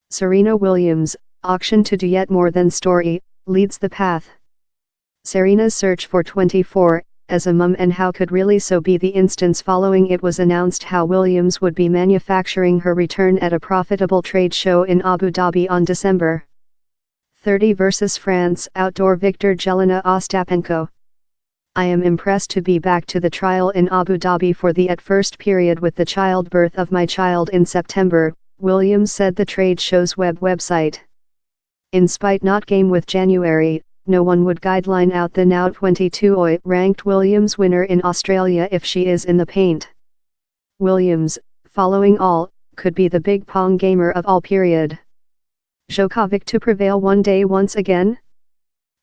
Serena Williams, auction to do yet more than story, leads the path. Serena's search for 24, as a mum and how could really so be the instance following it was announced how Williams would be manufacturing her return at a profitable trade show in Abu Dhabi on December 30 versus France outdoor victor Jelena Ostapenko. I am impressed to be back to the trial in Abu Dhabi for the at first period with the childbirth of my child in September, Williams said the trade show's website. In spite not game with January, no one would guideline out the now 22 ranked Williams winner in Australia if she is in the paint. Williams, following all, could be the big Pong gamer of all period. Djokovic to prevail one day once again?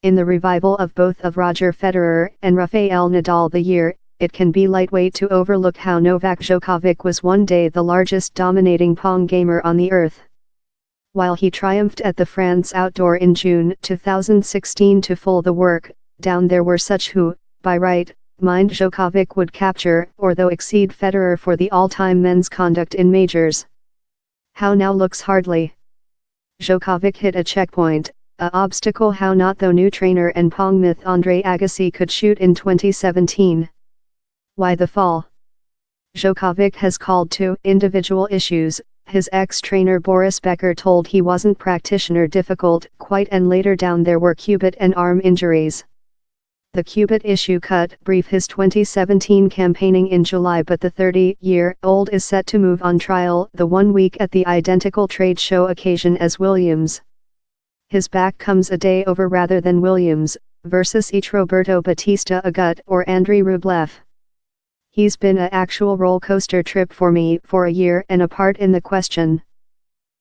In the revival of both of Roger Federer and Rafael Nadal the year, it can be lightweight to overlook how Novak Djokovic was one day the largest dominating Pong gamer on the earth. While he triumphed at the France Outdoor in June 2016 to full the work, down there were such who, by right, mind Djokovic would capture or though exceed Federer for the all-time men's conduct in majors. How now looks hardly. Djokovic hit a checkpoint, a obstacle how not though new trainer and Pong myth Andre Agassi could shoot in 2017. Why the fall? Djokovic has called to individual issues. His ex-trainer Boris Becker told he wasn't practitioner difficult quite and later down there were cubit and arm injuries. The cubit issue cut brief his 2017 campaigning in July but the 30-year-old is set to move on trial the 1 week at the identical trade show occasion as Williams. His back comes a day over rather than Williams, versus each Roberto Bautista Agut or Andrei Rublev. He's been a actual roller coaster trip for me for a year and a part in the question.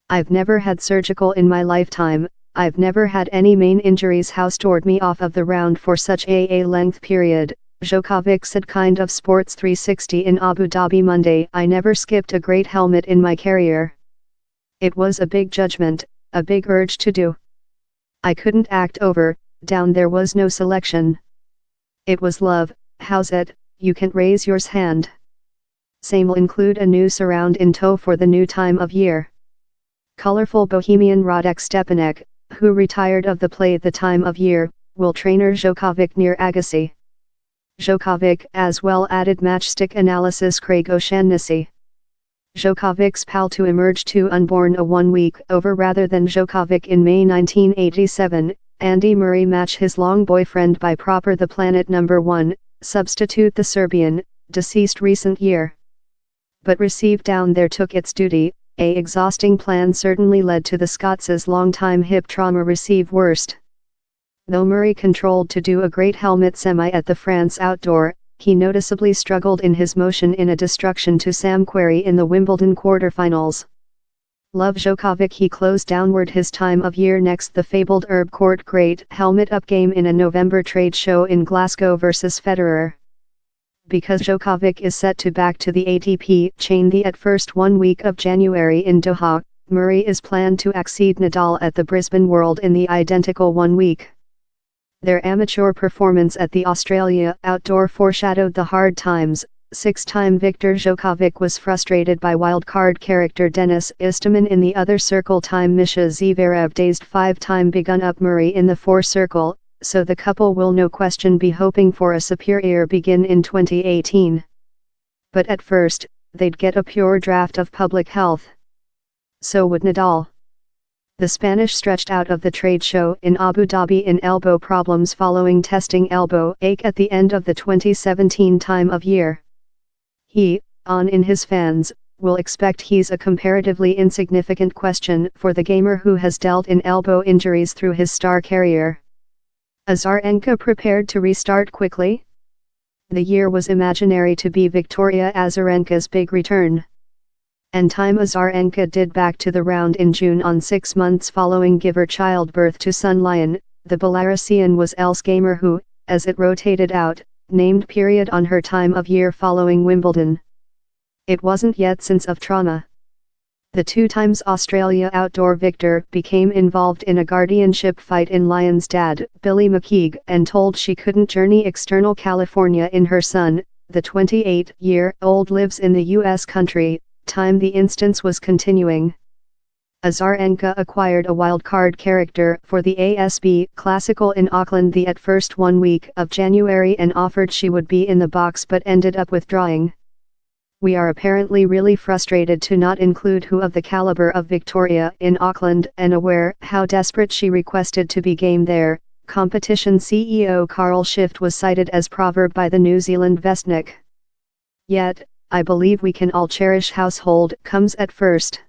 I've never had surgical in my lifetime, I've never had any main injuries how stored me off of the round for such a length period, Djokovic said kind of Sports 360 in Abu Dhabi Monday. I never skipped a great helmet in my career. It was a big judgment, a big urge to do. I couldn't act over, down there was no selection. It was love, how's it? You can't raise yours hand. Same will include a new surround in tow for the new time of year. Colorful Bohemian Radek Stepanek, who retired of the play the time of year, will trainer Djokovic near Agassi. Djokovic as well added matchstick analysis Craig O'Shaughnessy. Djokovic's pal to emerge to unborn a 1 week over rather than Djokovic in May 1987, Andy Murray match his long boyfriend by proper the planet number 1. Substitute the Serbian, deceased recent year. But received down there took its duty, a exhausting plan certainly led to the Scots' long-time hip trauma receive worst. Though Murray controlled to do a great helmet semi at the France Outdoor, he noticeably struggled in his motion in a destruction to Sam Querrey in the Wimbledon quarterfinals. Love Djokovic he closed downward his time of year next the fabled Herb Court great helmet up game in a November trade show in Glasgow versus Federer. Because Djokovic is set to back to the ATP chain the at first 1 week of January in Doha, Murray is planned to exceed Nadal at the Brisbane World in the identical 1 week. Their amateur performance at the Australia Outdoor foreshadowed the hard times. 6-time victor Djokovic was frustrated by wildcard character Denis Istomin in the other circle time Misha Zverev dazed 5-time begun up Murray in the 4 circle, so the couple will no question be hoping for a superior begin in 2018. But at first, they'd get a pure draft of public health. So would Nadal. The Spanish stretched out of the trade show in Abu Dhabi in elbow problems following testing elbow ache at the end of the 2017 time of year. He, on in his fans, will expect he's a comparatively insignificant question for the gamer who has dealt in elbow injuries through his star career. Azarenka prepared to restart quickly? The year was imaginary to be Victoria Azarenka's big return. And time Azarenka did back to the round in June on 6 months following giver childbirth to son Lion, the Belarusian was else gamer who, as it rotated out, named period on her time of year following Wimbledon. It wasn't yet since of trauma. The 2 times Australia Outdoor victor became involved in a guardianship fight in Lion's dad, Billy McKeague, and told she couldn't journey external California in her son, the 28-year-old lives in the U.S. country, time the instance was continuing. Azarenka acquired a wildcard character for the ASB Classical in Auckland the at first 1 week of January and offered she would be in the box but ended up withdrawing. We are apparently really frustrated to not include who of the caliber of Victoria in Auckland and aware how desperate she requested to be game there. Competition CEO Carl Shift was cited as proverb by the New Zealand Vestnik. Yet, I believe we can all cherish household comes at first.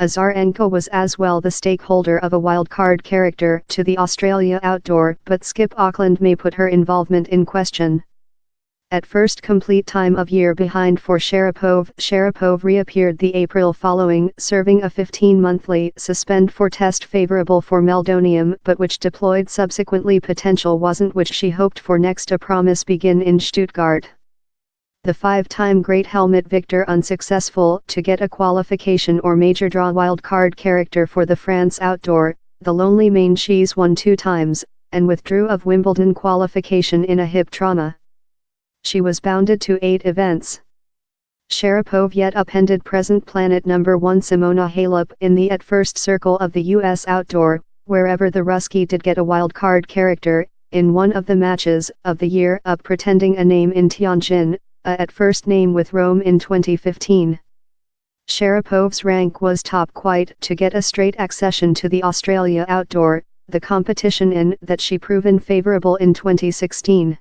Azarenka was as well the stakeholder of a wildcard character to the Australia Outdoor, but Skip Auckland may put her involvement in question. At first complete time of year behind for Sharapova reappeared the April following, serving a 15-monthly suspend for test favorable for meldonium but which deployed subsequently potential wasn't which she hoped for next a promise begin in Stuttgart. The 5-time great helmet victor unsuccessful to get a qualification or major draw wildcard character for the France Outdoor, the lonely main she's won 2 times, and withdrew of Wimbledon qualification in a hip trauma. She was bounded to 8 events. Sharapova yet upended present planet number 1 Simona Halep in the at first circle of the US Outdoor, wherever the Ruski did get a wildcard character, in one of the matches of the year up pretending a name in Tianjin, at first name with Rome in 2015. Sharapova's rank was top quite to get a straight accession to the Australia Outdoor, the competition in that she proven favorable in 2016.